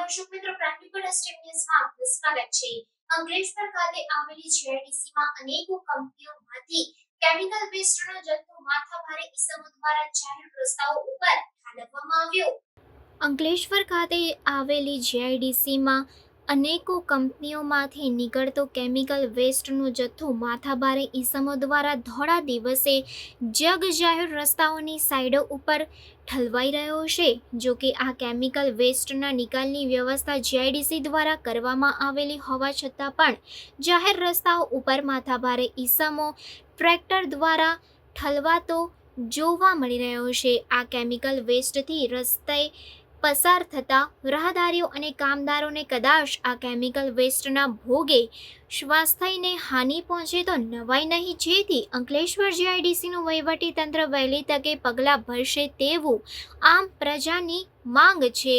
દર્શક મિત્રો, practical testing ન્યૂઝમાં આપનું સ્વાગત છે। અંકલેશ્વર ખાતે આવેલી જીઆઈડીસીમાં અનેકો કંપનીઓમાંથી કેમિકલ વેસ્ટનો જથ્થો માથાભારે ઇસમો દ્વારા જાહેર રસ્તાઓ ઉપર ઠાલવવામાં આવ્યો। અંકલેશ્વર ખાતે આવેલી જીઆઈડીસીમાં અનેકો કંપનીઓમાંથી નીકળતો કેમિકલ વેસ્ટનો જથ્થો માથાભારે ઇસમો દ્વારા ધોળા દિવસે જગજાહેર રસ્તાઓની સાઈડો ઉપર ઠલવાઈ રહ્યો છે। જો કે આ કેમિકલ વેસ્ટના નિકાલની વ્યવસ્થા જીઆઈડીસી દ્વારા કરવામાં આવેલી હોવા છતાં પણ જાહેર રસ્તાઓ ઉપર માથાભારે ઇસમો ટ્રેક્ટર દ્વારા ઠલવાતો જોવા મળી રહ્યો છે। આ કેમિકલ વેસ્ટથી રસ્તે પસાર થતા રાહદારીઓ અને કામદારોને કદાચ આ કેમિકલ વેસ્ટના ભોગે સ્વાસ્થ્યને હાનિ પહોંચે તો નવાઈ નહીં, જેથી અંકલેશ્વર જીઆઈડીસીનું વહીવટી તંત્ર વહેલી તકે પગલાં ભરશે તેવું આમ પ્રજાની માંગ છે।